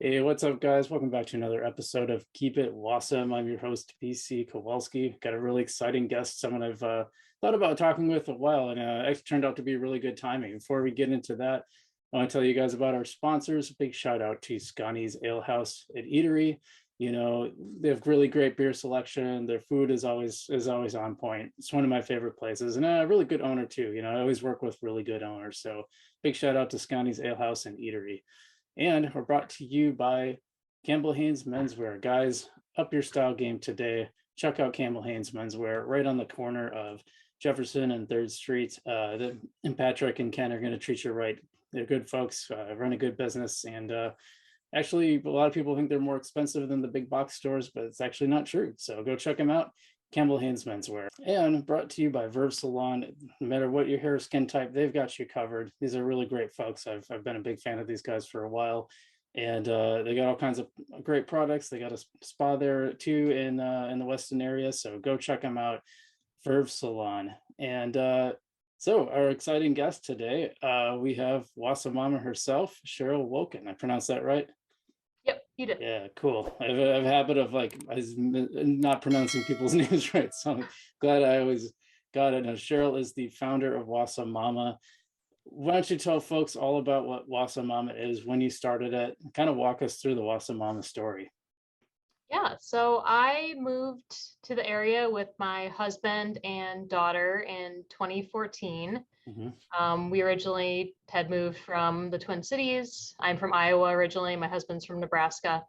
Hey, what's up, guys? Welcome back to another episode of Keep It Awesome. I'm your host, PC Kowalski. Got a really exciting guest, someone I've thought about talking with a while, and it turned out to be really good timing. Before we get into that, I want to tell you guys about our sponsors. Big shout out to Scotty's Ale House and Eatery. You know, they have really great beer selection. Their food is always on point. It's one of my favorite places, and a really good owner too. You know, I always work with really good owners. So big shout out to Scotty's Ale House and Eatery. And we're brought to you by Campbell Haynes Menswear. Guys, up your style game today. Check out Campbell Haynes Menswear right on the corner of Jefferson and 3rd Street. And Patrick and Ken are going to treat you right. They're good folks, run a good business. And actually, a lot of people think they're more expensive than the big box stores, but it's actually not true. So go check them out. Campbell Haynes Menswear. And brought to you by Verve Salon. No matter what your hair or skin type, they've got you covered. These are really great folks. I've been a big fan of these guys for a while, and they got all kinds of great products. They got a spa there too in the Weston area, so go check them out. Verve Salon. And so our exciting guest today, we have Wausau Mama herself, Cheryl Woken. I pronounced that right? Yep, you did. Yeah, cool. I have a habit of not pronouncing people's names right, so I'm glad I always got it. Now, Cheryl is the founder of Wausau Mama. Why don't you tell folks all about what Wausau Mama is, when you started it, kind of walk us through the Wausau Mama story. Yeah, so I moved to the area with my husband and daughter in 2014. We originally had moved from the Twin Cities. I'm from Iowa originally. My husband's from Nebraska.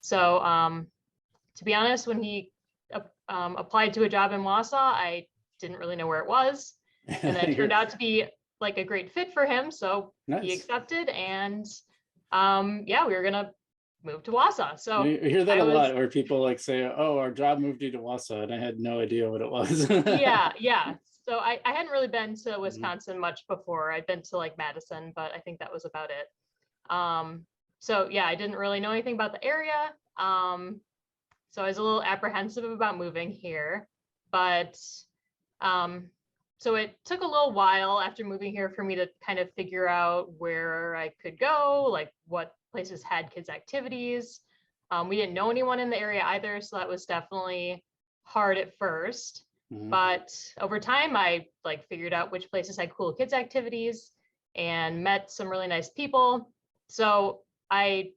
So to be honest, when he applied to a job in Wausau, I didn't really know where it was. And it turned out to be like a great fit for him. So Nice. He accepted, and yeah, we were going to move to Wausau. So you hear that a lot, where people like say, oh, our job moved you to Wausau, and I had no idea what it was. yeah. So I hadn't really been to Wisconsin much before. I'd been to like Madison, but I think that was about it. So yeah, I didn't really know anything about the area. So I was a little apprehensive about moving here, but so it took a little while after moving here for me to kind of figure out where I could go, like what places had kids activities. We didn't know anyone in the area either, so that was definitely hard at first. But over time, I like figured out which places had cool kids activities and met some really nice people. So after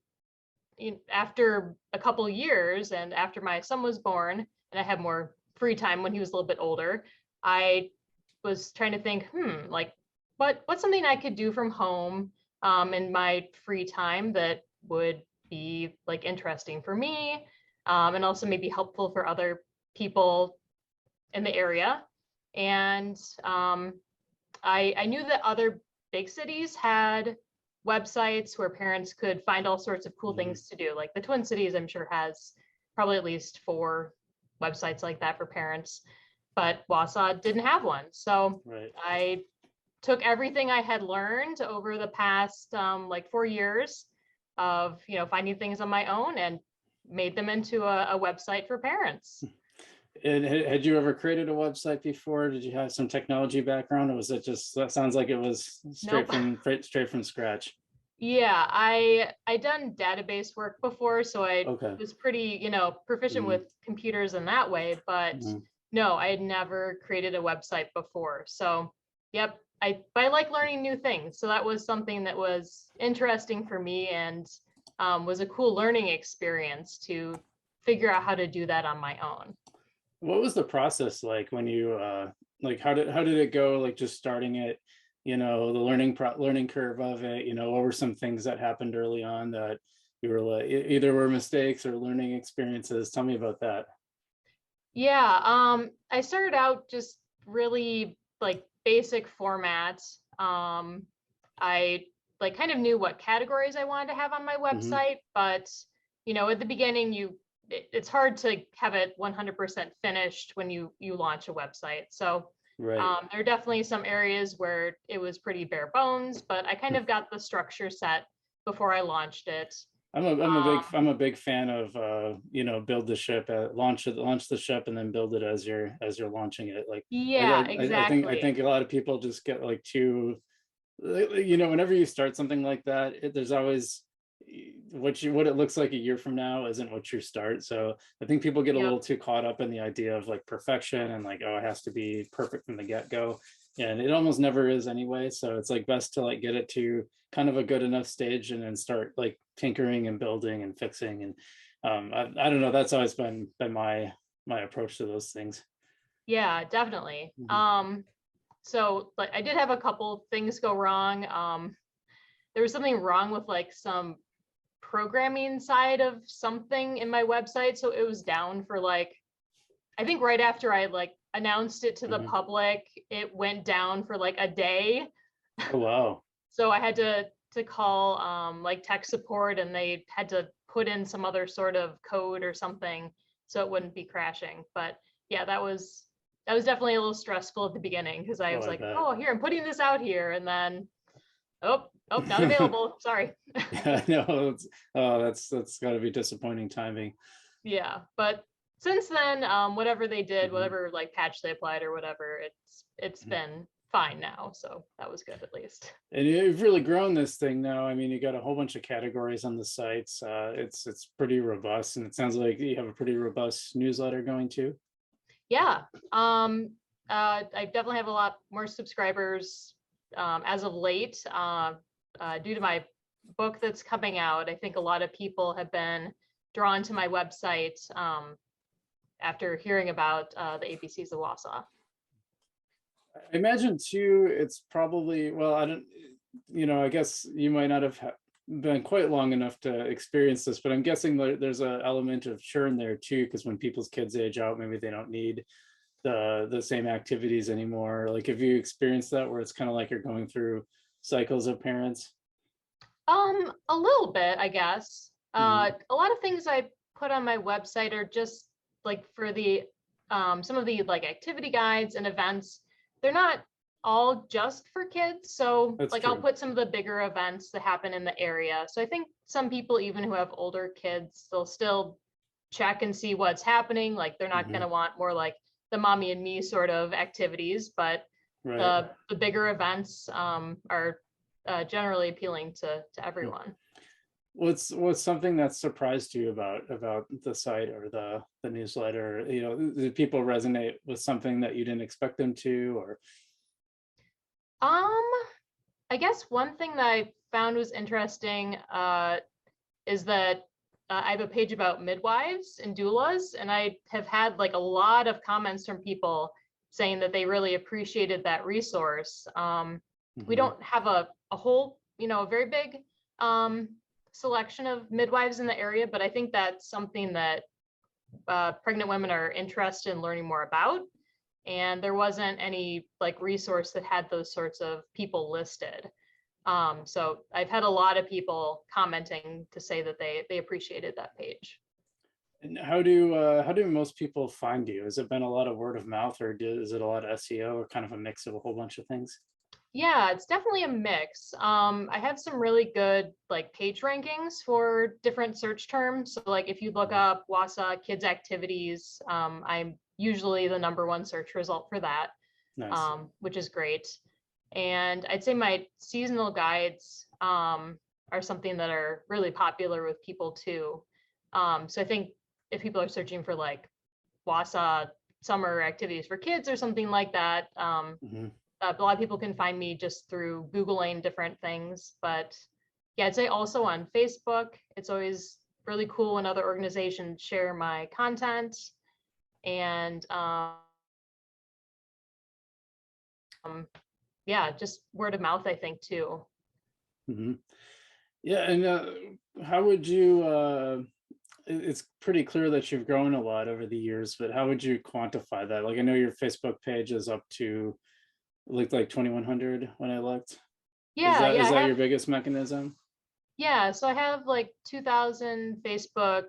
a couple of years and after my son was born and I had more free time when he was a little bit older, I was trying to think, like what's something I could do from home in my free time that would be like interesting for me, and also maybe helpful for other people in the area. And I knew that other big cities had websites where parents could find all sorts of cool things to do. Like the Twin Cities, I'm sure, has probably at least 4 websites like that for parents, but Wausau didn't have one. So I took everything I had learned over the past like 4 years of finding things on my own and made them into a website for parents. And had you ever created a website before? Did you have some technology background, or was it just, that sounds like it was straight from scratch? Yeah, I done database work before, so I was pretty proficient with computers in that way, but no, I had never created a website before. So yep, I like learning new things, so that was something that was interesting for me, and was a cool learning experience to figure out how to do that on my own. What was the process like when you like how did it go, like just starting it, the learning curve of it? What were some things that happened early on that you were like, either were mistakes or learning experiences? Tell me about that. Yeah, I started out just really like basic formats. I like kind of knew what categories I wanted to have on my website, but at the beginning it's hard to have it 100% finished when you launch a website. So there are definitely some areas where it was pretty bare bones, but I kind of got the structure set before I launched it. I'm a big fan of build the ship, launch the ship, and then build it as you're launching it. Like exactly. I think a lot of people just get like too, whenever you start something like that, there's always what it looks like a year from now isn't what you start. So I think people get a Yep. little too caught up in the idea of like perfection and like, oh, it has to be perfect from the get-go. And it almost never is anyway. So it's like best to like get it to kind of a good enough stage and then start like tinkering and building and fixing. And I don't know, that's always been my approach to those things. Yeah, definitely. Mhm. So like I did have a couple things go wrong. There was something wrong with like some programming side of something in my website. So it was down for like, I think right after I like announced it to the Mhm. public, it went down for like a day. Oh wow. So I had to call like tech support, and they had to put in some other sort of code or something so it wouldn't be crashing. But yeah, that was definitely a little stressful at the beginning because I Oh, was I like, bet. oh, here, I'm putting this out here, and then oh, not available. Sorry. Yeah, no, oh, that's got to be disappointing timing. Yeah, but since then, whatever they did, Mhm. whatever like patch they applied or whatever, it's been fine now. So that was good at least. And you've really grown this thing now. I mean, you got a whole bunch of categories on the sites. It's pretty robust, and it sounds like you have a pretty robust newsletter going too. Yeah. I definitely have a lot more subscribers as of late due to my book that's coming out. I think a lot of people have been drawn to my website after hearing about the ABCs of Wausau. I imagine too, it's probably, well, I don't, I guess you might not have been quite long enough to experience this, but I'm guessing there's an element of churn there too, because when people's kids age out, maybe they don't need the same activities anymore. Like, have you experienced that where it's kind of like you're going through cycles of parents? A little bit, I guess. Mhm. A lot of things I put on my website are just like for the some of the like activity guides and events. They're not all just for kids. So That's like I'll true. put some of the bigger events that happen in the area. So I think some people, even who have older kids, they'll still check and see what's happening. Like they're not gonna Mhm. want more like the mommy and me sort of activities, but Right. the bigger events are generally appealing to Mm. everyone. What's something that surprised you about the site or the newsletter? Did people resonate with something that you didn't expect them to, or Um, I guess one thing that I found was interesting is that I have a page about midwives and doulas, and I have had like a lot of comments from people saying that they really appreciated that resource. We Mhm. don't have a whole, a very big um, selection of midwives in the area, but I think that's something that pregnant women are interested in learning more about. And there wasn't any like resource that had those sorts of people listed. So I've had a lot of people commenting to say that they appreciated that page. And how do most people find you? Has it been a lot of word of mouth, or is it a lot of SEO, or kind of a mix of a whole bunch of things? Yeah, it's definitely a mix. I have some really good like page rankings for different search terms. So like if you look Mhm. up Wasa kids activities, I'm usually the number one search result for that, Nice. which is great. And I'd say my seasonal guides are something that are really popular with people too. So I think if people are searching for like Wasa summer activities for kids or something like that, Mhm. a lot of people can find me just through Googling different things. But yeah, I'd say also on Facebook, it's always really cool when other organizations share my content. And yeah, just word of mouth, I think, too. Mhm. Yeah, and how would you? It's pretty clear that you've grown a lot over the years, but how would you quantify that? Like, I know your Facebook page is up to, it looked like 2,100 when I looked. Is Yeah, that yeah, is I that have your biggest mechanism? Yeah, so I have like 2,000 Facebook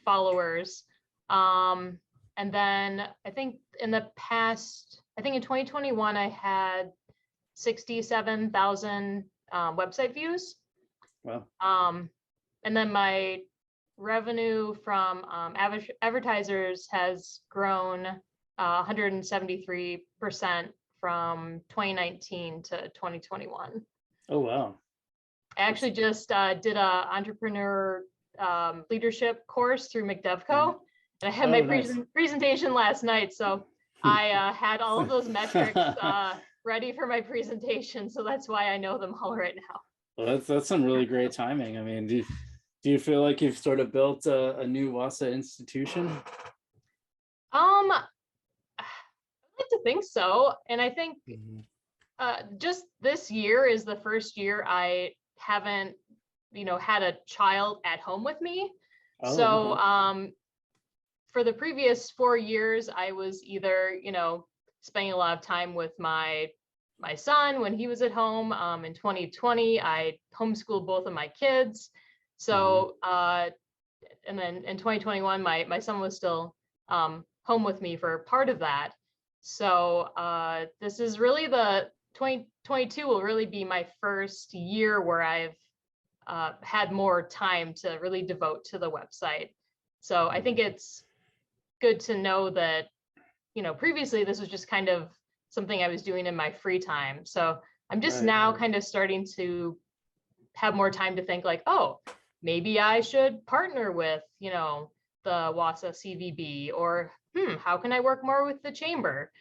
followers. Um, and then I think in the past, I think in 2021, I had 67,000 website views. Well, Um, and then my revenue from advertisers has grown 173% from 2019 to 2021. oh wow. I actually just did a entrepreneur leadership course through Mhm. McDevco, and I had my Oh, nice. presentation last night. So I had all of those metrics ready for my presentation. So that's why I know them all right now. Well, that's some really great timing. I mean, do you feel like you've sort of built a new Wasa institution? I like to think so. And I think Mhm. just this year is the first year I haven't, had a child at home with me. Oh, So okay. for the previous 4 years, I was either, spending a lot of time with my son when he was at home. In 2020, I homeschooled both of my kids. Mhm. So and then in 2021, my son was still home with me for part of that. So this is really the 2022 will really be my first year where I've had more time to really devote to the website. So I think Mhm. it's good to know that, previously this was just kind of something I was doing in my free time. So I'm just Right. now kind of starting to have more time to think like, oh, maybe I should partner with, the Wasa CVB, or how can I work more with the chamber?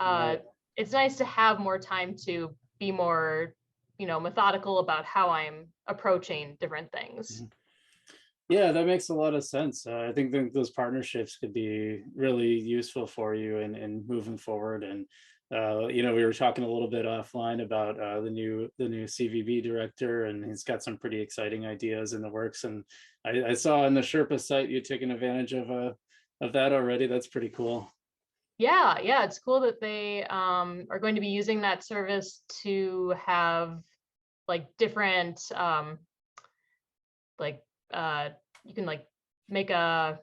Uh, Right. it's nice to have more time to be more, methodical about how I'm approaching different things. Mhm. Yeah, that makes a lot of sense. I think that those partnerships could be really useful for you in moving forward. And we were talking a little bit offline about the new CVB director, and he's got some pretty exciting ideas in the works. And I saw on the Sherpa site you taking advantage of that already. That's pretty cool. Yeah, it's cool that they are going to be using that service to have like different like you can like make a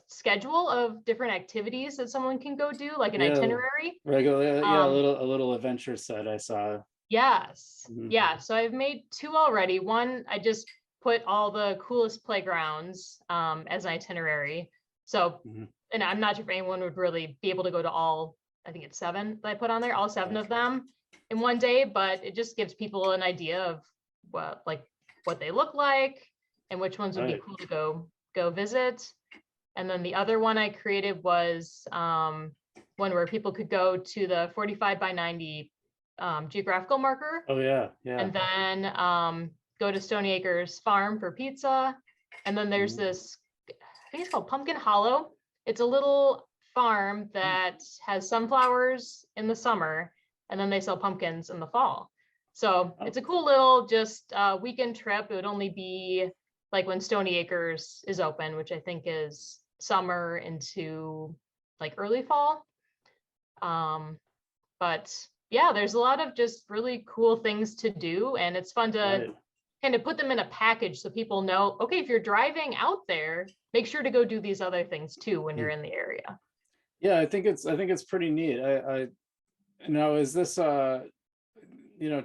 schedule of different activities that someone can go do, like an Yeah, itinerary. regular. Yeah, Um, a little adventure set I saw. yes, Mhm. yeah. So I've made two already. One, I just put all the coolest playgrounds as an itinerary. So, Mhm. and I'm not sure if anyone would really be able to go to all, I think it's seven that I put on there, all seven Yeah. of them in one day, but it just gives people an idea of what they look like and which ones would be Right. cool to go visit. And then the other one I created was one where people could go to the 45 by 90 geographical marker, Oh yeah, yeah. and then go to Stony Acres Farm for pizza. And then there's Mhm. this, I think it's called Pumpkin Hollow. It's a little farm that has sunflowers in the summer, and then they sell pumpkins in the fall. So Oh, it's a cool little just weekend trip. It would only be like when Stony Acres is open, which I think is summer into like early fall. Um, but yeah, there's a lot of just really cool things to do, and it's fun to right. kind of put them in a package so people know, okay, if you're driving out there, make sure to go do these other things too when you're Mm. in the area. Yeah, I think it's pretty neat. Is this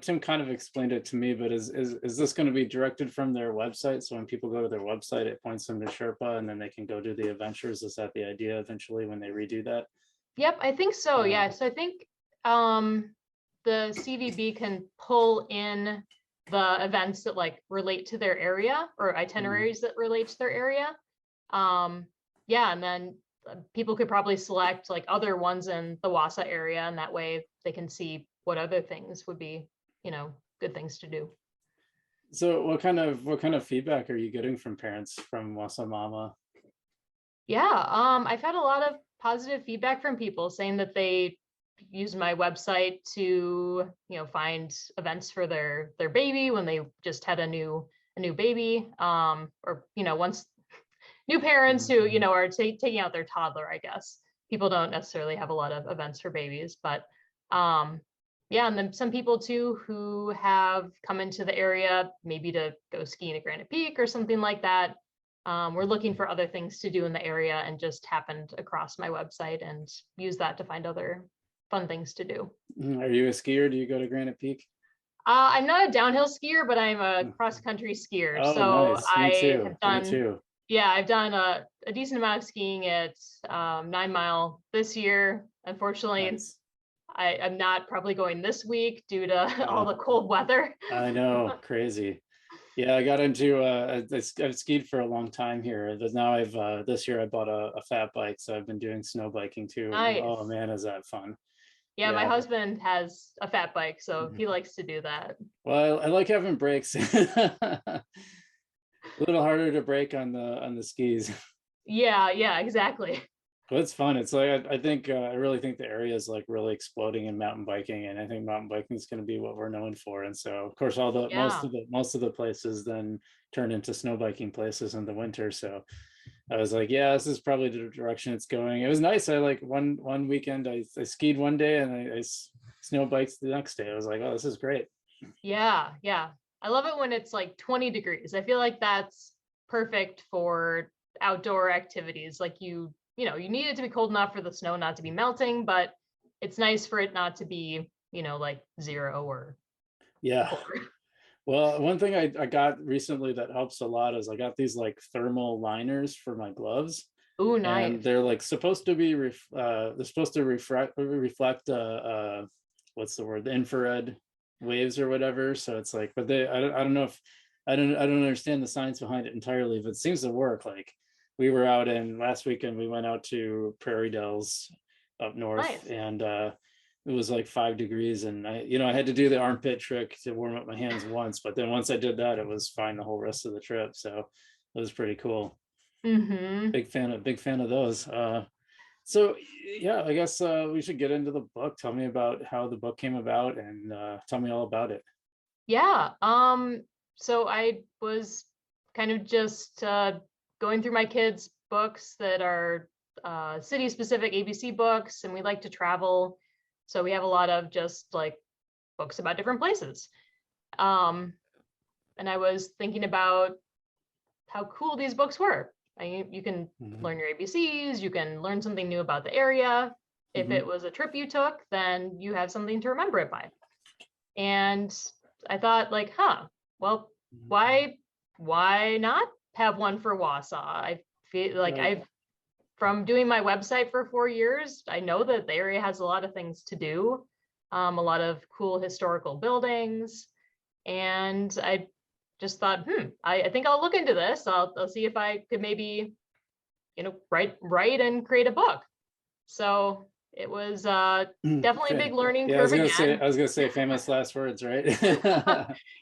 Tim kind of explained it to me, but is this going to be directed from their website? So when people go to their website, it points them to Sherpa, and then they can go do the adventures. Is that the idea eventually when they redo that? Yep, I think so. Yeah. Yeah. So I think um the CVB can pull in the events that like relate to their area or Mhm. itineraries that relate to their area. Um yeah, and then people could probably select like other ones in the Wasa area, and that way they can see what other things would be, good things to do. So what kind of feedback are you getting from parents from Wausau Mama? Yeah, I've had a lot of positive feedback from people saying that they use my website to, find events for their baby when they just had a new baby, or once new parents who Mhm. are taking out their toddler. I guess people don't necessarily have a lot of events for babies, but yeah, and then some people too who have come into the area maybe to go skiing at Granite Peak or something like that. We're looking for other things to do in the area and just happened across my website and use that to find other fun things to do. Are you a skier? Do you go to Granite Peak? I'm not a downhill skier, but I'm a Mm. cross country skier. Oh, So nice. Me I too. have Me done, too. yeah, I've done a decent amount of skiing at 9 Mile this year. Unfortunately, Nice. I'm not probably going this week due to all Uh, the cold weather. I know, crazy. Yeah, I got into I've skied for a long time here. But now I've this year I bought a fat bike, so I've been doing snow biking too. And oh Nice. man, is that fun. Yeah, my Yeah. husband has a fat bike, so Mhm. he likes to do that. Well, I like having brakes. A little harder to brake on the skis. Yeah, yeah, exactly. But it's fun. It's like I think I really think the area is like really exploding in mountain biking, and I think mountain biking is going to be what we're known for. And so, of course, all the Yeah. most of the places then turn into snow biking places in the winter. So I was like, yeah, this is probably the direction it's going. It was nice. I like one weekend I skied one day and snow biked the next day. I was like, oh, this is great. Yeah, yeah. I love it when it's like 20 degrees. I feel like that's perfect for outdoor activities. Like you need it to be cold enough for the snow not to be melting, but it's nice for it not to be, like 0 or Yeah. 4. Well, one thing I got recently that helps a lot is I got these like thermal liners for my gloves, Ooh, and nice. they're like supposed to be they're supposed to reflect what's the word, the infrared waves or whatever. So it's like, but I don't know if I don't understand the science behind it entirely, but it seems to work. Like we were out in last weekend, we went out to Prairie Dells up north, Nice. and it was like 5 degrees, and I had to do the armpit trick to warm up my hands once, but then once I did that, it was fine the whole rest of the trip. So it was pretty cool. Mm-hmm. Big fan of those. So yeah, I guess we should get into the book. Tell me about how the book came about, and tell me all about it. Yeah. So I was kind of just going through my kids' books that are city specific ABC books, and we like to travel. So we have a lot of just like books about different places. Um, and I was thinking about how cool these books were. You can Mhm. learn your ABCs, you can learn something new about the area. If it Mhm. was a trip you took, then you have something to remember it by. And I thought, like, well, Mhm. why not have one for Wausau? I feel like Right. I've from doing my website for 4 years, I know that the area has a lot of things to do, a lot of cool historical buildings, and I just thought, I think I'll look into this. I'll see if I could maybe, write and create a book. So it was definitely a big learning Yeah, curve again. I was gonna say famous last words, right?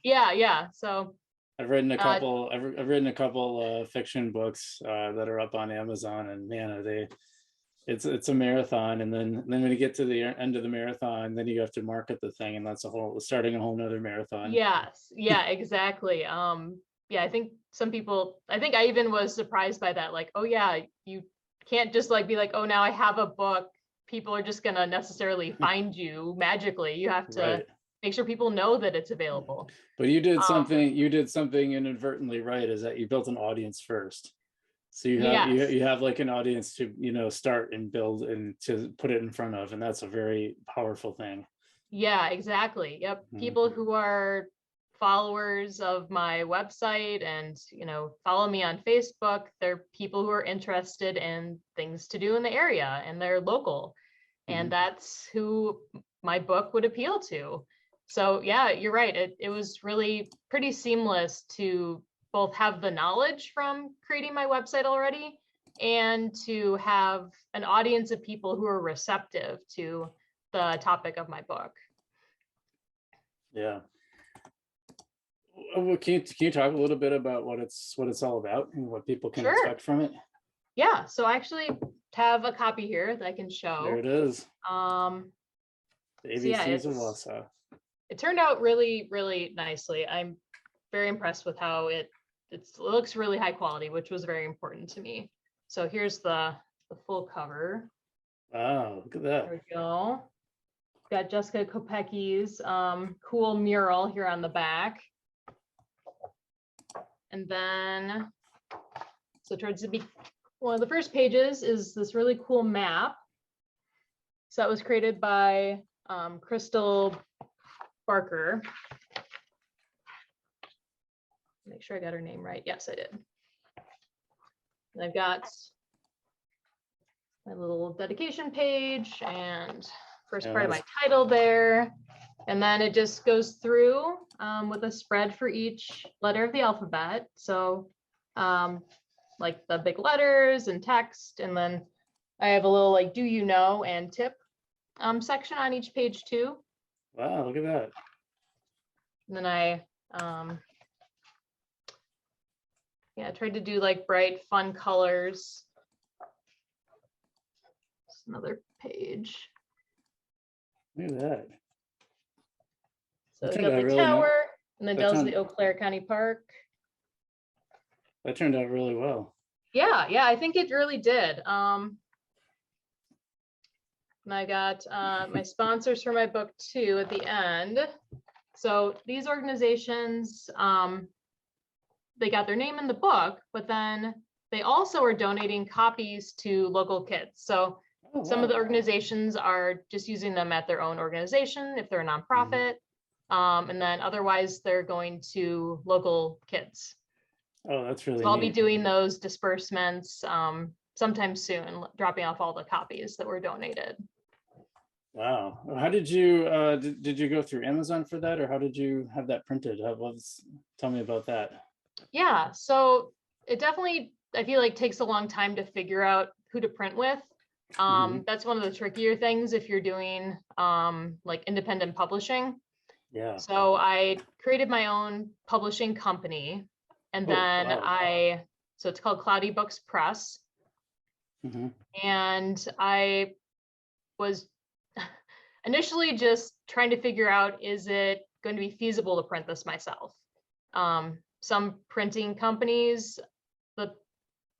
Yeah, yeah. So uh, I've written a couple fiction books that are up on Amazon, and man, are they it's a marathon, and then when you get to the end of the marathon, then you have to market the thing, and that's a whole starting a whole nother marathon. yes, yeah, exactly. Yeah, I think I even was surprised by that. Like, oh yeah, you can't just like be like, oh, now I have a book. People are just gonna necessarily find you magically. You have to Right. make sure people know that it's available. But Um, you did something inadvertently right, is that you built an audience first. So yes, you have like an audience to, start and build and to put it in front of, and that's a very powerful thing. yeah, exactly. Yep. Mhm. People who are followers of my website and, follow me on Facebook, they're people who are interested in things to do in the area and they're local. And Mhm. that's who my book would appeal to. So, yeah, you're right. It was really pretty seamless to both have the knowledge from creating my website already and to have an audience of people who are receptive to the topic of my book. Yeah. Well, can you talk a little bit about what it's all about and what people can Sure. expect from it? Yeah. So I actually have a copy here that I can There show. it is. Um, The so yeah, ABCs of Wausau. it turned out really, really nicely. I'm very impressed with how it looks really high quality, which was very important to me. So here's the full cover. Wow, look at There that. we go. Got Jessica Kopecki's cool mural here on the back. And then, so towards one of the first pages is this really cool map. So that was created by Crystal Barker. Make sure I got her name right. Yes, I did. And I've got my little dedication page and first part of Yeah, my title there. And then it just goes through with a spread for each letter of the alphabet. So like the big letters and text. And then I have a little like do you know and tip section on each page too. Wow, look at that. And then I tried to do like bright, fun colors. Just another page. Look at that. So That we turned got out the really tower nice. and then That does turned- the Eau Claire County Park. That turned out really well. Yeah, I think it really did. And I got my sponsors for my book too at the end. So these organizations, they got their name in the book, but then they also are donating copies to local kids. So some of the organizations are just using them at their own organization if they're a nonprofit. And then otherwise they're going to local kids. Oh, that's really So I'll be neat. doing those disbursements sometime soon, dropping off all the copies that were donated. Wow. How did you did you go through Amazon for that, or how did you have that printed? Tell me about that. Yeah, so it definitely, I feel like takes a long time to figure out who to print with. That's one of the trickier things if you're doing like independent publishing. Yeah. So I created my own publishing company, and then wow. so it's called Cloudy Books Press. Mhm. And I was initially just trying to figure out, is it going to be feasible to print this myself? Some printing companies, the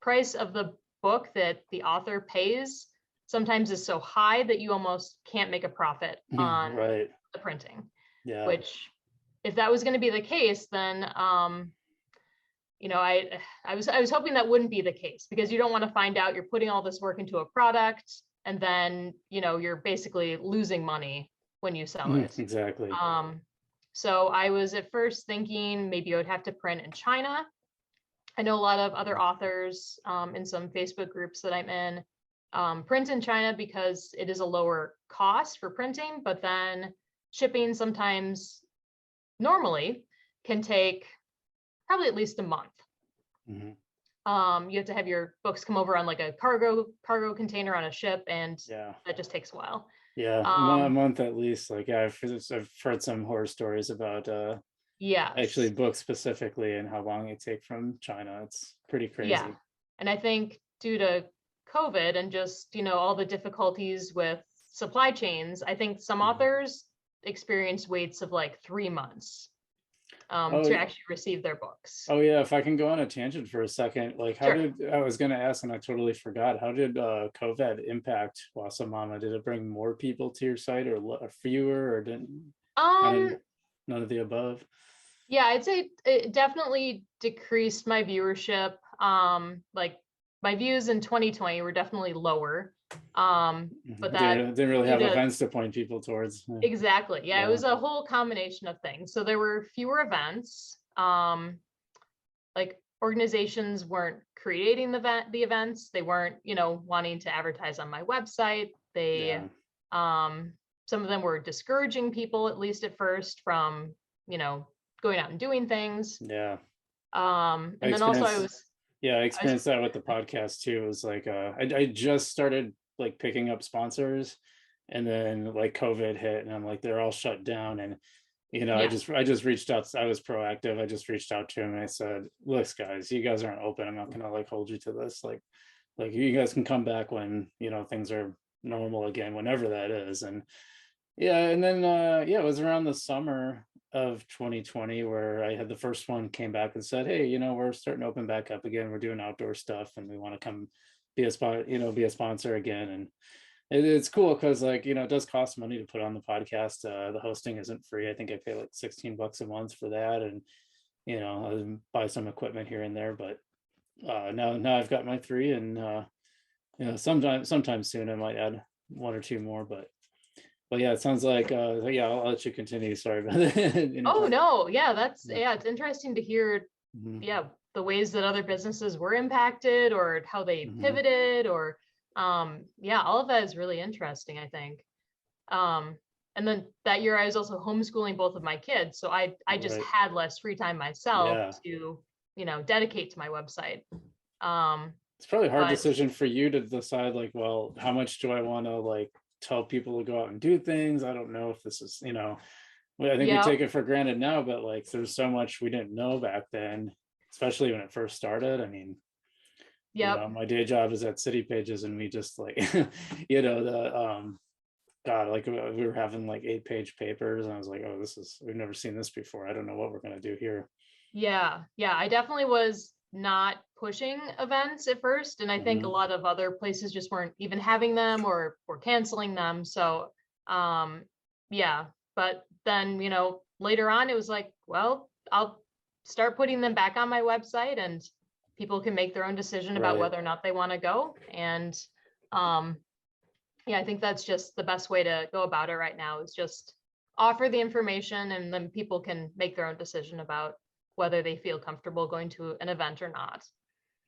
price of the book that the author pays sometimes is so high that you almost can't make a profit on Right. the printing. Yeah. Which, if that was going to be the case, then you know, I was hoping that wouldn't be the case, because you don't want to find out you're putting all this work into a product and then, you know, you're basically losing money when you sell it. Exactly. So I was at first thinking maybe I would have to print in China. I know a lot of other authors in some Facebook groups that I'm in print in China because it is a lower cost for printing, but then shipping sometimes normally can take probably at least a month. You have to have your books come over on like a cargo container on a ship, and that just takes a while. Yeah, a month at least. Like I've heard some horror stories about actually books specifically and how long it take from China. It's pretty crazy. Yeah, and I think due to COVID and just, you know, all the difficulties with supply chains, I think some authors experience waits of like 3 months to actually receive their books. Oh yeah, if I can go on a tangent for a second, like I was going to ask and I totally forgot, how did COVID impact Wausau Mama? Did it bring more people to your site, or fewer, or didn't none of the above? Yeah, I'd say it definitely decreased my viewership. Like my views in 2020 were definitely lower. But that didn't really have events to point people towards. Exactly. Yeah, it was a whole combination of things. So there were fewer events. Like organizations weren't creating the events. They weren't, you know, wanting to advertise on my website. They some of them were discouraging people, at least at first, from, you know, going out and doing things. Yeah. And then also I experienced that with the podcast too. It was like I just started like picking up sponsors, and then like COVID hit, and I'm like, they're all shut down. And you know, I just reached out. I was proactive. I just reached out to him and I said, look, guys, you guys aren't open. I'm not gonna like hold you to this. Like you guys can come back when, you know, things are normal again, whenever that is. And and then it was around the summer of 2020 where I had the first one came back and said, hey, you know, we're starting to open back up again. We're doing outdoor stuff and we want to come be a sponsor again. And it's cool because, like, you know, it does cost money to put on the podcast. The hosting isn't free. I think I pay like $16 a month for that, and you know, I buy some equipment here and there. But now I've got my 3, and you know, sometime soon I might add 1 or 2 more. But yeah, it sounds like I'll let you continue. Sorry about that. Oh no, that's it's interesting to hear the ways that other businesses were impacted or how they pivoted, or all of that is really interesting, I think. and then that year I was also homeschooling both of my kids. So I just Right. had less free time myself Yeah. to, dedicate to my website. Um, It's probably a hard but decision for you to decide, like, well, how much do I want to like tell people to go out and do things? I don't know if this is, well, I think we yeah, take it for granted now, but like there's so much we didn't know back then, especially when it first started. I mean, yep. my day job is at City Pages, and we just like, the God, like we were having like 8-page papers, and I was like, oh, we've never seen this before. I don't know what we're gonna do here. Yeah, yeah, I definitely was not pushing events at first, and I think a Hmm. lot of other places just weren't even having them or canceling them. So, um, yeah, but then, later on it was like, well, I'll start putting them back on my website and people can make their own decision about Right. whether or not they want to go. And um, yeah, I think that's just the best way to go about it right now is just offer the information and then people can make their own decision about whether they feel comfortable going to an event or not.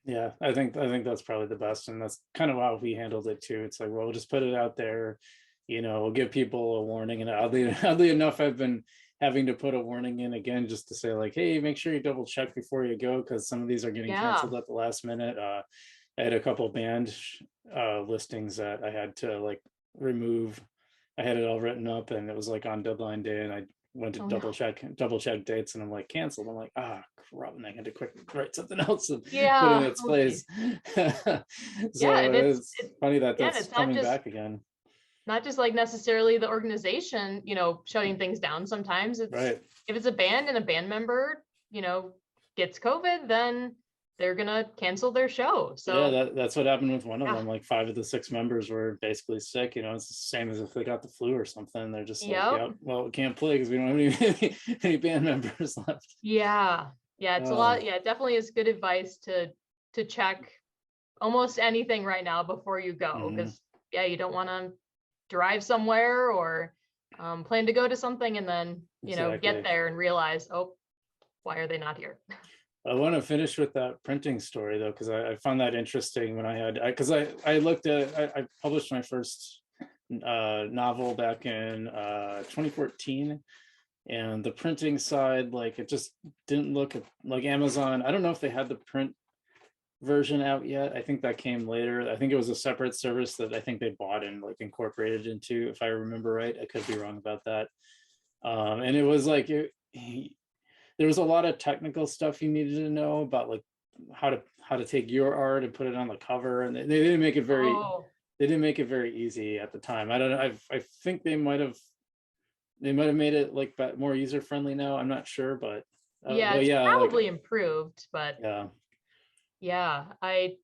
Yeah, I think that's probably the best, and that's kind of how we handled it too. It's like, well, we'll just put it out there, we'll give people a warning. And oddly enough, I've been having to put a warning in again just to say like, hey, make sure you double check before you go, because some of these are getting Yeah. canceled at the last minute. I had a couple band listings that I had to like remove. I had it all written up, and it was like on deadline day, and I went to Oh no. double check dates, and I'm like canceled. I'm like, crap, and I had to quick write something else and put in Yeah. its Oh geez. place. Yeah, So and it's funny that yeah, and that's it's coming back again. not just like necessarily the organization, shutting things down. Sometimes it's Right. if it's a band and a band member, gets COVID, then they're gonna cancel their show. Yeah, So that's what happened with one of yeah. them. Like 5 of the 6 members were basically sick. It's the same as if they got the flu or something. They're just like, Yep. yeah, well, we can't play because we don't have any band members left. Yeah. Yeah, it's a Uh, lot. Yeah, it definitely is good advice to check almost anything right now before you go. mhm, Because yeah, you don't want to drive somewhere or plan to go to something and then, get exactly. there and realize, oh, why are they not here? I want to finish with that printing story though, because I found that interesting when because I looked at I published my first novel back in 2014, and the printing side, like, it just didn't look like Amazon. I don't know if they had the print version out yet. I think that came later. I think it was a separate service that I think they bought and like incorporated into, if I remember right. I could be wrong about that. And it was like there was a lot of technical stuff you needed to know about, like how to take your art and put it on the cover, and they didn't make it very Oh, easy at the time. I don't know. I think they might have made it like more user friendly now. I'm not sure, but yeah, but it's yeah, like, probably improved, but yeah, yeah, I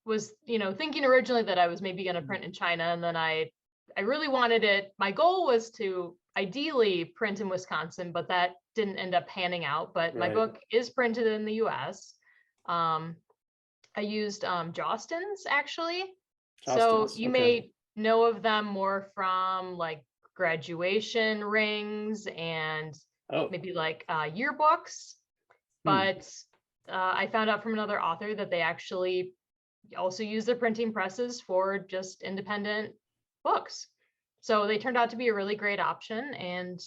was, thinking originally that I was maybe going to print in China, and then I really wanted it. My goal was to ideally print in Wisconsin, but that didn't end up panning out. But my right. book is printed in the US. Um, I used Jostens actually. So Justin's you okay. may know of them more from like graduation rings and Oh, maybe like yearbooks. hmm. But I found out from another author that they actually also use their printing presses for just independent books. So they turned out to be a really great option. And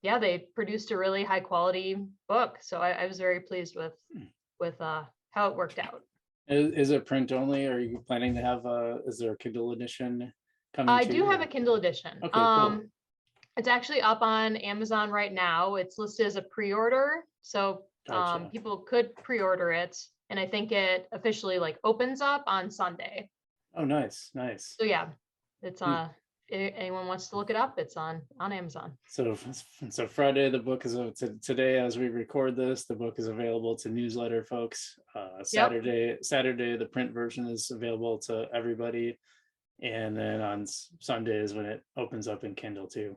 yeah, they produced a really high quality book. So I was very pleased with how it worked out. Is it print only? Are you planning to have is there a Kindle edition coming I do too? have a Or Kindle edition. okay, cool. It's actually up on Amazon right now. It's listed as a pre-order, so Gotcha. people could pre-order it, and I think it officially like opens up on Sunday. Oh, nice, nice. So yeah, it's Hmm. anyone wants to look it up, it's on Amazon. So Friday, the book is today as we record this. The book is available to newsletter folks. Yep, Saturday, the print version is available to everybody, and then on Sunday is when it opens up in Kindle too.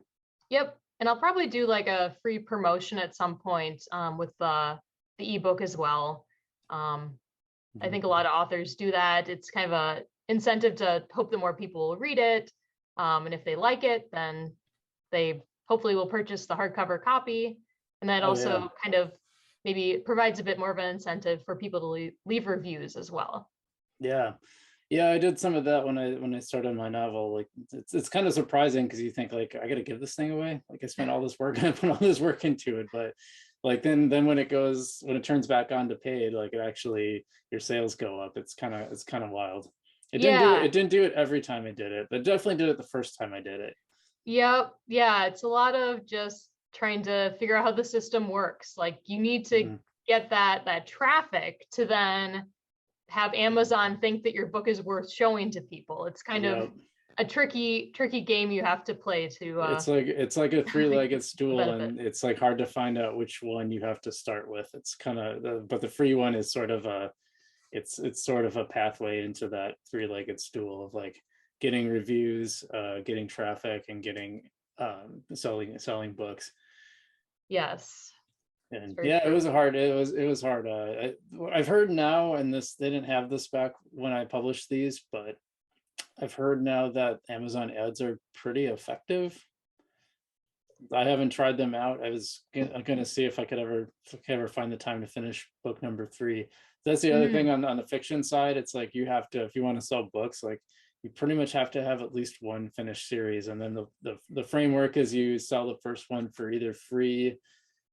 yep. And I'll probably do like a free promotion at some point with the ebook as well. Um, I Mhm. think a lot of authors do that. It's kind of a incentive to hope that more people will read it. And if they like it, then they hopefully will purchase the hardcover copy. And that Oh yeah, also kind of maybe provides a bit more of an incentive for people to leave reviews as well. yeah. Yeah, I did some of that when I started my novel. Like it's kind of surprising because you think like I got to give this thing away. Like I spent all this work and I put all this work into it, but like then when it turns back on to paid, like it actually your sales go up. It's kind of wild. Yeah. It didn't do it every time I did it, but definitely did it the first time I did it. Yep. Yeah. It's a lot of just trying to figure out how the system works. Like you need to Mhm. get that traffic to then have Amazon think that your book is worth showing to people. It's kind of Yeah. a tricky game you have to play to It's like a three-legged the stool, benefit. and it's like hard to find out which one you have to start with. It's kind of but the free one is sort of a it's sort of a pathway into that three-legged stool of like getting reviews, getting traffic, and getting selling books. Yes. It's And very yeah, true. it was hard. I've heard now, and this they didn't have this back when I published these, but I've heard now that Amazon ads are pretty effective. I haven't tried them out. I'm gonna see if I could ever find the time to finish book number 3. That's the other thing Mm. on the fiction side. It's like you have to, if you want to sell books, like you pretty much have to have at least one finished series, and then the framework is you sell the first one for either free,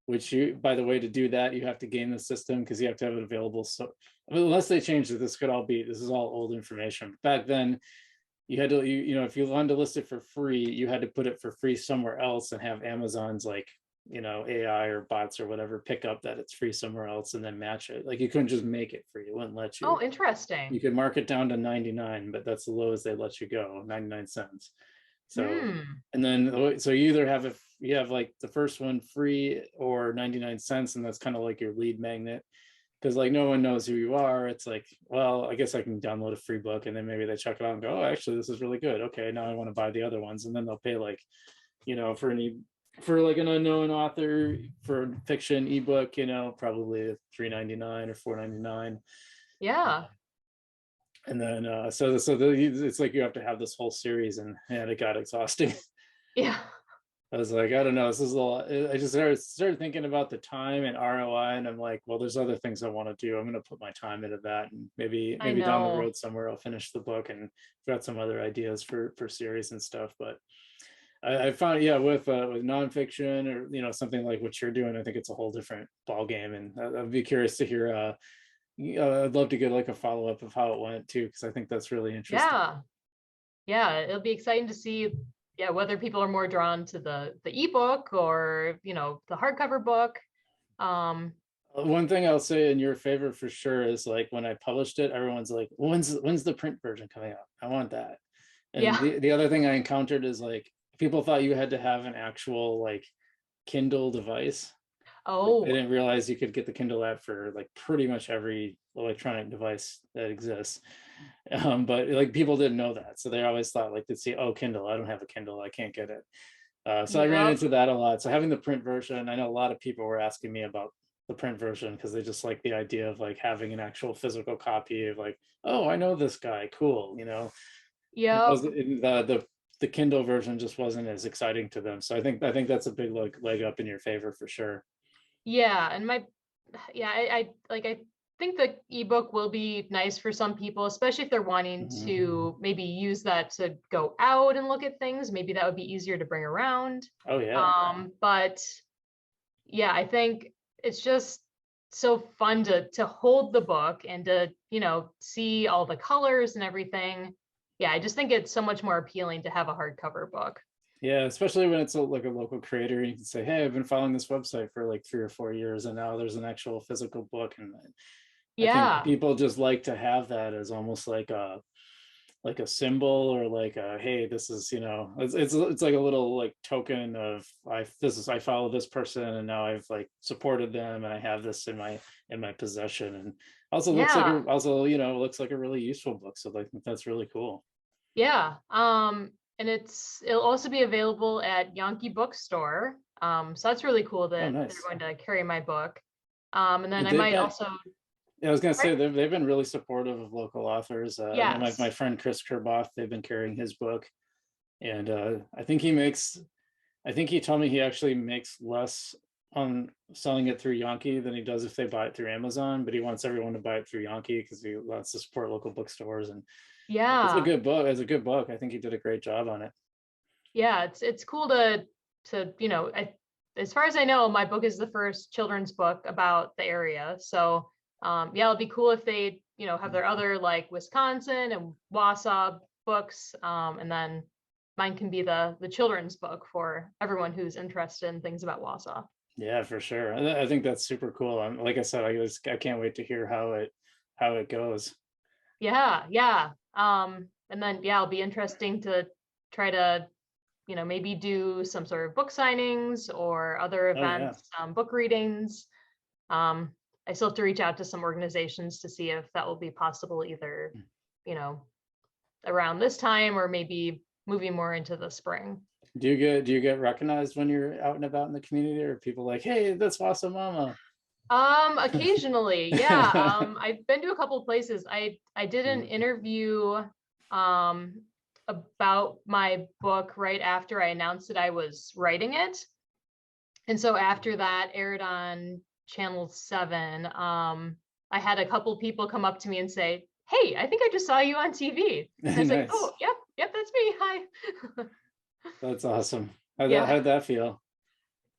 which you, by the way, to do that you have to game the system because you have to have it available. So I mean, unless they change it, this is all old information. Back then you had to you know if you wanted to list it for free, you had to put it for free somewhere else and have Amazon's like AI or bots or whatever pick up that it's free somewhere else and then match it. Like you couldn't just make it free, it wouldn't let you. Oh, interesting. You could mark it down to 99, but that's the lowest they let you go, 99 cents. So Hmm. and then so you either have, if you have like the first one free or 99 cents, and that's kind of like your lead magnet, because like no one knows who you are. It's like, well, I guess I can download a free book, and then maybe they check it out and go, oh, actually this is really good, okay, now I want to buy the other ones, and then they'll pay like, for like an unknown author for fiction ebook, probably 3.99 or 4.99. Yeah. And then it's like you have to have this whole series, and it got exhausting. Yeah. I was like, I don't know, this is a lot. I just started thinking about the time and ROI, and I'm like, well, there's other things I want to do. I'm going to put my time into that, and I maybe down the know. road somewhere I'll finish the book and got some other ideas for series and stuff. But I found, yeah, with nonfiction, or something like what you're doing, I think it's a whole different ball game, and I'd be curious to hear. I'd love to get like a follow up of how it went too, because I think that's really interesting. Yeah. Yeah. It'll be exciting to see, yeah, whether people are more drawn to the ebook or, the hardcover book. Um, One thing I'll say in your favor for sure is like when I published it, everyone's like, when's the print version coming out? I want that. And yeah. the other thing I encountered is like people thought you had to have an actual like Kindle device. Like they Oh, didn't realize you could get the Kindle app for like pretty much every electronic device that exists. But like people didn't know that. So they always thought like they'd see, oh, Kindle, I don't have a Kindle, I can't get it. So I ran yep. into that a lot. So having the print version, I know a lot of people were asking me about the print version because they just like the idea of like having an actual physical copy of like, oh, I know this guy, cool. It was Yep. the Kindle version just wasn't as exciting to them. So I think that's a big like leg up in your favor for sure. Yeah. And yeah, I think the ebook will be nice for some people, especially if they're wanting Mhm. to maybe use that to go out and look at things. Maybe that would be easier to bring around. Oh yeah. But yeah, I think it's just so fun to hold the book and to, see all the colors and everything. Yeah, I just think it's so much more appealing to have a hardcover book. Yeah, especially when it's like a local creator, you can say, "Hey, I've been following this website for like 3 or 4 years, and now there's an actual physical book." And I think Yeah. people just like to have that as almost like a symbol, or like a, hey, this is, it's like a little like token of I follow this person, and now I've like supported them, and I have this in my possession, and Yeah. also looks like a really useful book. So like that's really cool. Yeah. And it'll also be available at Yankee Bookstore. So that's really cool Oh, that they're nice. going to carry my book. And then I They've might been also, Yeah, I was gonna right? say they've been really supportive of local authors. I know my Yes. friend Chris Kerboff, they've been carrying his book, and I think he told me he actually makes less on selling it through Yankee than he does if they buy it through Amazon, but he wants everyone to buy it through Yankee because he wants to support local bookstores. And It's a Yeah. good book. It's a good book. I think you did a great job on it. Yeah, it's cool to, as far as I know, my book is the first children's book about the area. So yeah, it'll be cool if they, have their other like Wisconsin and Wausau books. And then mine can be the children's book for everyone who's interested in things about Wausau. Yeah, for sure. I think that's super cool. Like I said, I can't wait to hear how it goes. Yeah, yeah. And then yeah, it'll be interesting to try to, maybe do some sort of book signings or other Oh yeah. events, book readings. Um, I still have to reach out to some organizations to see if that will be possible either, you know, around this time or maybe moving more into the spring. Do you get recognized when you're out and about in the community, or are people like, hey, that's Wausau Mama? Occasionally, yeah. I've been to a couple of places. I did an interview um about my book right after I announced that I was writing it. And so after that aired on Channel 7, I had a couple people come up to me and say, "Hey, I think I just saw you on TV." And I was like, "Oh, Nice. yep, yep, that's me. Hi." That's awesome. Yeah. How'd that feel?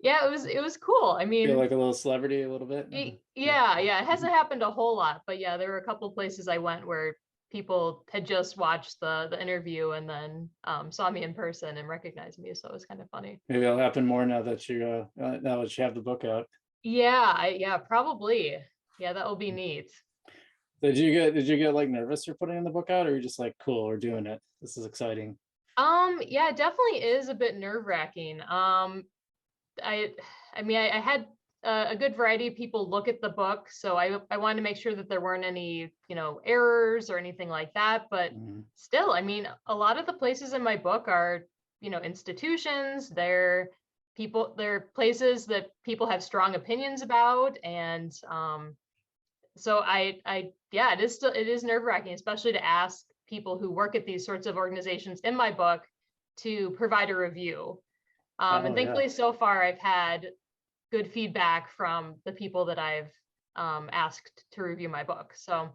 Yeah, it was cool. I Feel mean, like a little celebrity a little bit? yeah, yeah, it hasn't happened a whole lot, but yeah, there were a couple places I went where people had just watched the interview and then saw me in person and recognized me, so it was kind of funny. Maybe it'll happen more now that now that you have the book out. Yeah, yeah, probably. Yeah, that will be neat. Did you get like nervous for putting in the book out, or are you just like, cool, we're doing it? This is exciting. Yeah, it definitely is a bit nerve-wracking. I I mean, I had a good variety of people look at the book, so I wanted to make sure that there weren't any, errors or anything like that, but Mhm. still, I mean, a lot of the places in my book are, institutions, they're places that people have strong opinions about, and so yeah, it is nerve-wracking, especially to ask people who work at these sorts of organizations in my book to provide a review. And Oh yeah. thankfully, so far, I've had good feedback from the people that I've asked to review my book. So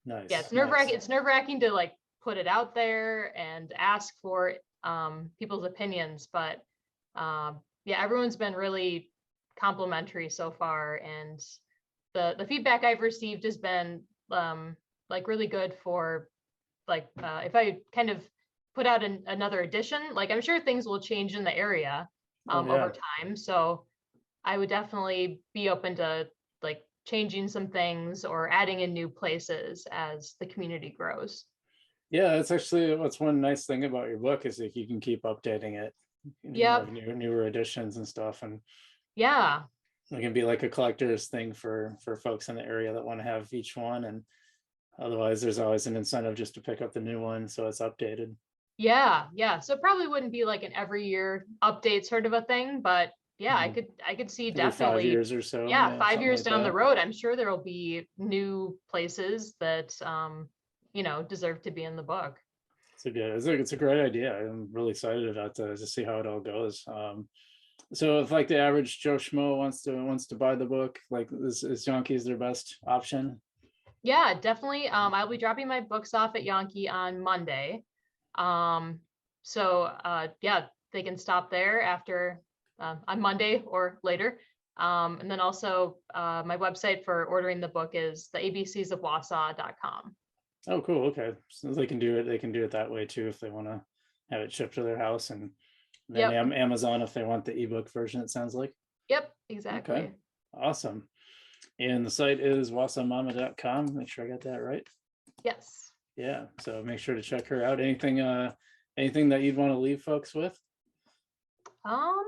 yeah, Nice, it's nerve-wracking. nice. It's nerve-wracking to like put it out there and ask for people's opinions, but yeah, everyone's been really complimentary so far, and the feedback I've received has been like really good for like if I kind of put out another edition, like I'm sure things will change in the area Oh over yeah. time. So I would definitely be open to like changing some things or adding in new places as the community grows. Yeah, that's actually what's one nice thing about your book is that you can keep updating it. You can have Yep. newer editions and stuff, and Yeah. it can be like a collector's thing for folks in the area that want to have each one, and otherwise there's always an incentive just to pick up the new one so it's updated Yeah. Yeah. So it probably wouldn't be like an every year update sort of a thing, but yeah, I Mhm. could I could see every five definitely, years or so. yeah, Yeah, 5 years something like down the that. road, I'm sure there will be new places that deserve to be in the book. It's a great idea. I'm really excited about to see how it all goes. So if like the average Joe Schmo wants to buy the book, like is Yonkey's their best option? Yeah, definitely. I'll be dropping my books off at Yankee on Monday. Um, so yeah, they can stop there after on Monday or later. And then also my website for ordering the book is the abcsofwausau.com. Oh, cool. Okay, so they can do it. They can do it that way too if they want to have it shipped to their house, and then Yep. Amazon if they want the ebook version. It sounds like. Yep, Okay, exactly. awesome. And the site is wausomama.com. Make sure I got that right. Yes. Yeah, so make sure to check her out. Anything that you'd want to leave folks with? Um,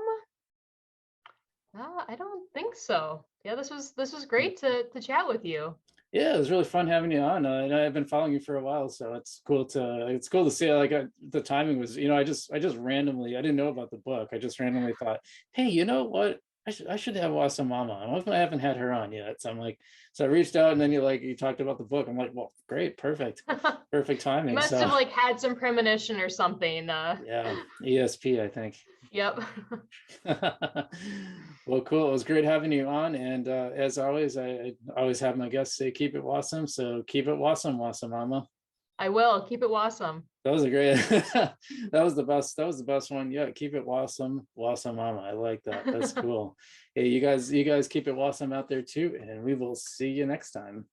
I don't think so. Yeah, this was great to chat with you. Yeah, it was really fun having you on. And I've been following you for a while, so it's cool to see. Like the timing was, I just randomly, I didn't know about the book. I just randomly thought, hey, you know what? I should have Wausau Mama. I haven't had her on yet, so I'm like, so I reached out, and then you talked about the book. I'm like, well, great, perfect You timing. must So have like had some premonition or something. yeah, ESP, I think. Yep. Well, cool. It was great having you on. And as always, I always have my guests say, keep it awesome. So keep it awesome, Wausau Mama. I will. Keep it awesome. That was a great that was the best. That was the best one. Yeah, keep it awesome. Wausau Mama. I like that. That's cool. Hey, you guys keep it awesome out there too, and we will see you next time.